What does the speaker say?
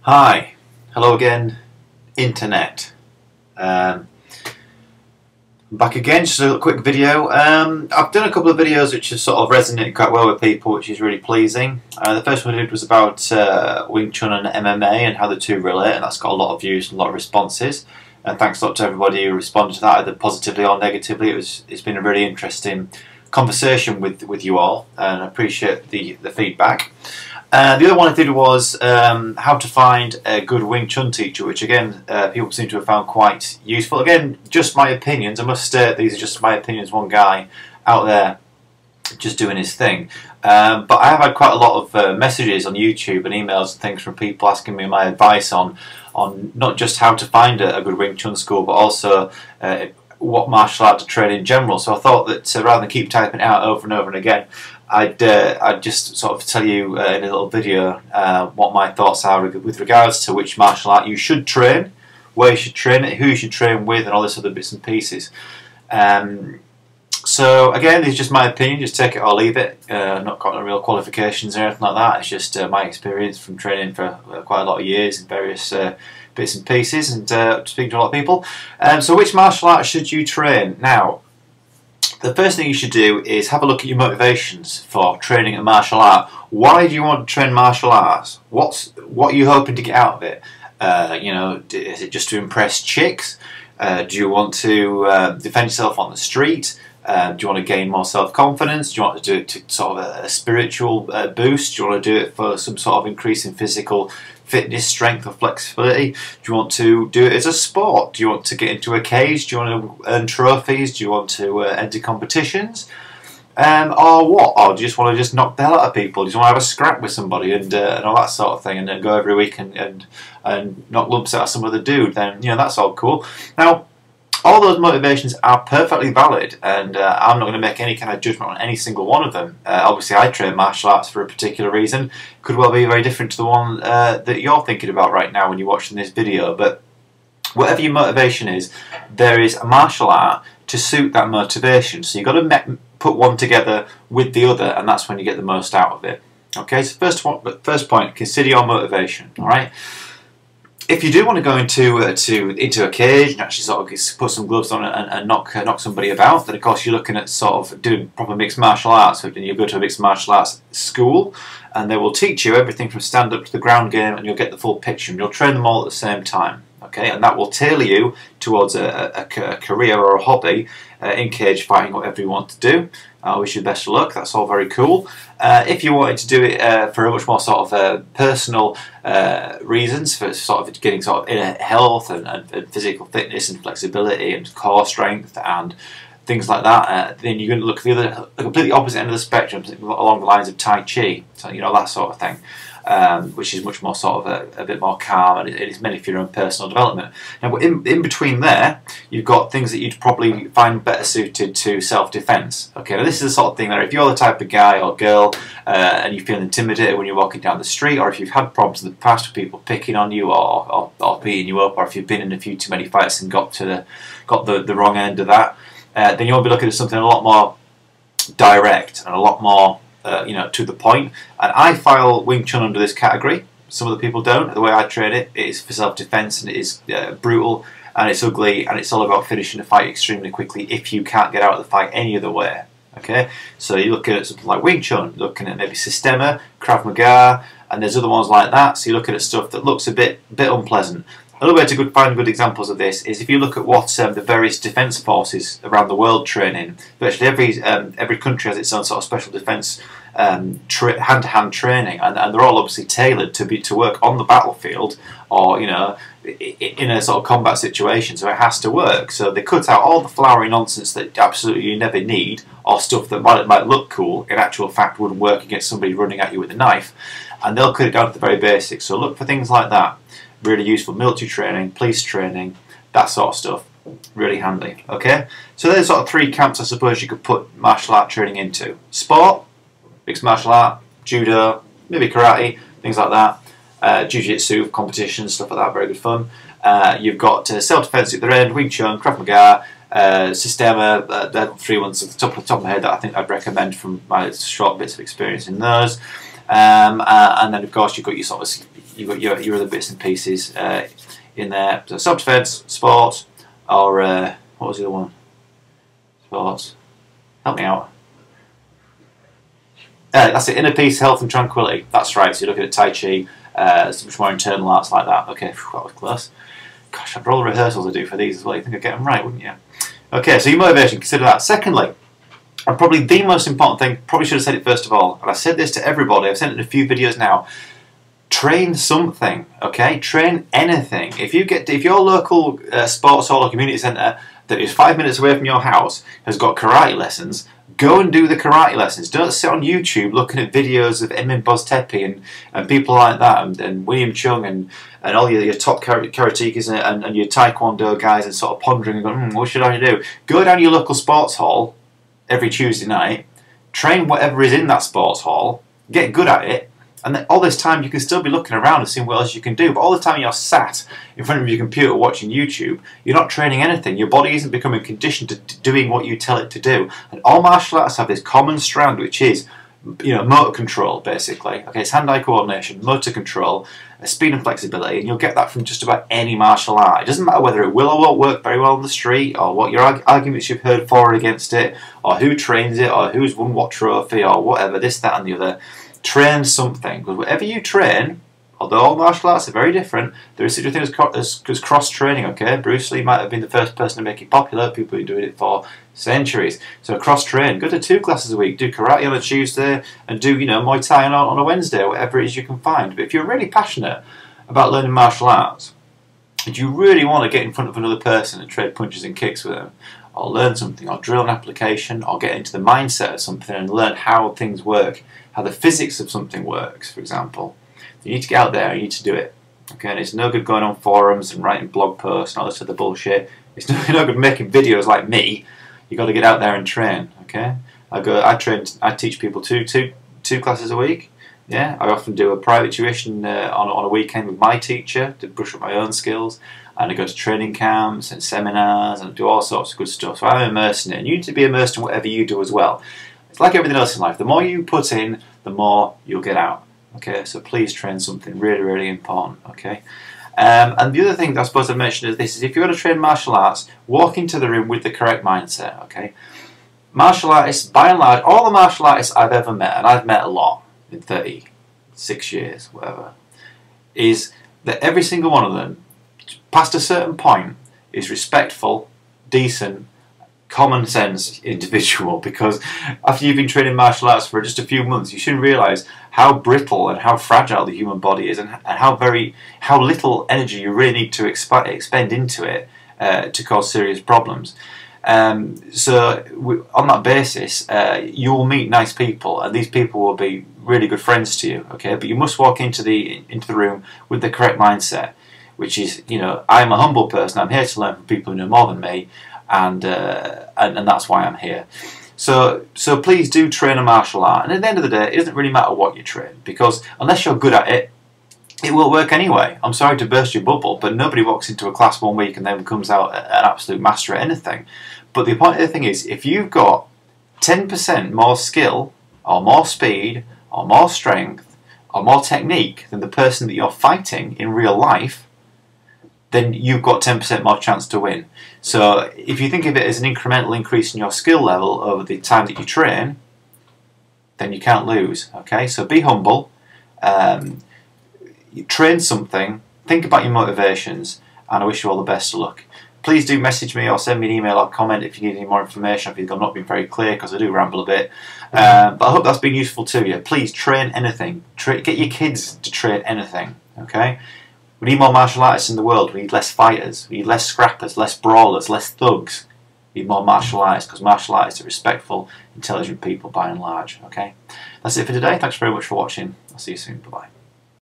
Hi, hello again, Internet. Back again, just a quick video. I've done a couple of videos which have sort of resonated quite well with people, which is really pleasing. The first one I did was about Wing Chun and MMA and how the two relate, and that's got a lot of views and a lot of responses. And thanks a lot to everybody who responded to that, either positively or negatively. It's been a really interesting conversation with you all, and I appreciate the feedback. The other one I did was how to find a good Wing Chun teacher, which again people seem to have found quite useful. Again, just my opinions. I must state these are just my opinions. One guy out there just doing his thing. But I have had quite a lot of messages on YouTube and emails and things from people asking me my advice on not just how to find a good Wing Chun school, but also what martial art to train in general. So I thought that rather than keep typing it out over and over and again, I'd just sort of tell you in a little video what my thoughts are with regards to which martial art you should train, where you should train it, who you should train with, and all this other bits and pieces. So again, this is just my opinion, just take it or leave it. Not got no real qualifications or anything like that. It's just my experience from training for quite a lot of years in various bits and pieces, and speaking to a lot of people. So which martial art should you train? Now, the first thing you should do is have a look at your motivations for training a martial art. Why do you want to train martial arts? What are you hoping to get out of it? You know, is it just to impress chicks? Do you want to defend yourself on the street? Do you want to gain more self-confidence? Do you want to do it to sort of a spiritual boost? Do you want to do it for some sort of increase in physical fitness, strength or flexibility? Do you want to do it as a sport? Do you want to get into a cage? Do you want to earn trophies? Do you want to enter competitions? Or what? Or do you just want to knock the hell out of people? Do you just want to have a scrap with somebody and all that sort of thing, and then go every week and knock lumps out of some other dude? Then, you know, that's all cool. Now, all those motivations are perfectly valid, and I'm not going to make any kind of judgment on any single one of them. Obviously, I train martial arts for a particular reason. Could well be very different to the one that you're thinking about right now when you're watching this video. But whatever your motivation is, there is a martial art to suit that motivation. So you've got to put one together with the other, and that's when you get the most out of it. Okay, so first point, consider your motivation. All right. If you do want to go into a cage and actually sort of put some gloves on and knock somebody about, then of course you're looking at sort of doing proper mixed martial arts. So you go to a mixed martial arts school, and they will teach you everything from stand up to the ground game, and you'll get the full picture. And you'll train them all at the same time. Okay, and that will tailor you towards a career or a hobby in cage fighting, whatever you want to do. I wish you the best of luck. That's all very cool. If you wanted to do it for a much more sort of personal reasons, for sort of getting sort of inner health and physical fitness and flexibility and core strength and things like that, then you're going to look at the completely opposite end of the spectrum, along the lines of Tai Chi, so you know, that sort of thing. Which is much more sort of a bit more calm, and it is meant for your own personal development. Now, in between there, you've got things that you'd probably find better suited to self-defense. Okay, now this is the sort of thing that if you're the type of guy or girl and you feel intimidated when you're walking down the street, or if you've had problems in the past with people picking on you or beating you up, or if you've been in a few too many fights and got the wrong end of that, then you'll be looking at something a lot more direct and a lot more you know, to the point. And I file Wing Chun under this category. Some of the people don't. The way I train it is for self-defense, and it is brutal, and it's ugly, and it's all about finishing the fight extremely quickly if you can't get out of the fight any other way. Okay, so you're looking at something like Wing Chun, you're looking at maybe Sistema, Krav Maga, and there's other ones like that. So you're looking at stuff that looks a bit unpleasant. Another way to find good examples of this is if you look at what the various defence forces around the world train in. Virtually every country has its own sort of special defence hand-to-hand training, and they're all obviously tailored to work on the battlefield, or you know, in a sort of combat situation. So it has to work. So they cut out all the flowery nonsense that absolutely you never need, or stuff that might look cool, in actual fact wouldn't work against somebody running at you with a knife, and they'll cut it down to the very basics. So look for things like that. Really useful. Military training, police training, that sort of stuff. Really handy. Okay, so there's sort of three camps I suppose you could put martial art training into: sport, mixed martial art, judo, maybe karate, things like that. Jiu-jitsu, competitions, stuff like that. Very good fun. You've got self-defense at the end: Wing Chun, Krav Maga, Sistema. They're three ones at the top of my head that I think I'd recommend from my short bits of experience in those. And then of course you've got your sort of you've got your other bits and pieces in there. So self-defense, sports, or what was the other one? Sports. Help me out. That's it. Inner peace, health, and tranquility. That's right. So you're looking at Tai Chi, so much more internal arts like that. Okay, that was close. Gosh, I've got all the rehearsals I do for these as well. You think I'd get them right, wouldn't you? Okay, so your motivation, consider that. Secondly, and probably the most important thing, probably should have said it first of all, and I said this to everybody, I've said it in a few videos now, train something, okay? Train anything. If your local sports hall or community centre that is 5 minutes away from your house has got karate lessons, go and do the karate lessons. Don't sit on YouTube looking at videos of Emin Boztepe and people like that, and William Chung and all your top karatekis and your taekwondo guys, and sort of pondering and going, what should I do? Go down to your local sports hall every Tuesday night, train whatever is in that sports hall, get good at it, and then all this time you can still be looking around and seeing what else you can do. But all the time you're sat in front of your computer watching YouTube, you're not training anything. Your body isn't becoming conditioned to doing what you tell it to do. And all martial arts have this common strand, which is, motor control, basically. Okay, it's hand-eye coordination, motor control, speed and flexibility, and you'll get that from just about any martial art. It doesn't matter whether it will or won't work very well on the street, or what your arguments you've heard for and against it, or who trains it, or who's won what trophy, or whatever, this, that, and the other. Train something, because whatever you train, although all martial arts are very different, there is such a thing as cross-training, okay? Bruce Lee might have been the first person to make it popular, people who doing it for centuries. So cross-train, go to 2 classes a week, do karate on a Tuesday, and do, Muay Thai on a Wednesday, whatever it is you can find. But if you're really passionate about learning martial arts, and you really want to get in front of another person and trade punches and kicks with them, or learn something, or drill an application, or get into the mindset of something and learn how things work, how the physics of something works, for example, you need to get out there and you need to do it. Okay, and it's no good going on forums and writing blog posts and all this other bullshit. It's no good making videos like me. You've got to get out there and train. Okay, I teach people two classes a week. Yeah, I often do a private tuition on a weekend with my teacher to brush up my own skills, and I go to training camps and seminars and do all sorts of good stuff. So I'm immersed in it, and you need to be immersed in whatever you do as well. It's like everything else in life. The more you put in, the more you'll get out. Okay, so please train something really, really important. Okay, and the other thing I suppose I mentioned is this: is if you're going to train martial arts, walk into the room with the correct mindset. Okay, martial artists, by and large, all the martial artists I've ever met, and I've met a lot in 36 years, whatever, is that every single one of them, past a certain point, is respectful, decent, common sense individual, because after you've been training martial arts for just a few months, you should realise how brittle and how fragile the human body is, and how little energy you really need to expend into it to cause serious problems. So on that basis, you will meet nice people, and these people will be really good friends to you. Okay, but you must walk into the room with the correct mindset, which is, I'm a humble person. I'm here to learn from people who know more than me. And that's why I'm here. So please do train a martial art. And at the end of the day, it doesn't really matter what you train, because unless you're good at it, it won't work anyway. I'm sorry to burst your bubble, but nobody walks into a class one week and then comes out an absolute master at anything. But the point of the thing is, if you've got 10% more skill, or more speed, or more strength, or more technique than the person that you're fighting in real life, then you've got 10% more chance to win. So if you think of it as an incremental increase in your skill level over the time that you train, then you can't lose. Okay, so be humble, you train something, think about your motivations, and I wish you all the best of luck. Please do message me or send me an email or comment if you need any more information. I think I've not been very clear, because I do ramble a bit. But I hope that's been useful to you. Please train anything. Get your kids to train anything. Okay. We need more martial artists in the world. We need less fighters. We need less scrappers, less brawlers, less thugs. We need more martial artists, because martial artists are respectful, intelligent people by and large. Okay, that's it for today. Thanks very much for watching. I'll see you soon. Bye-bye.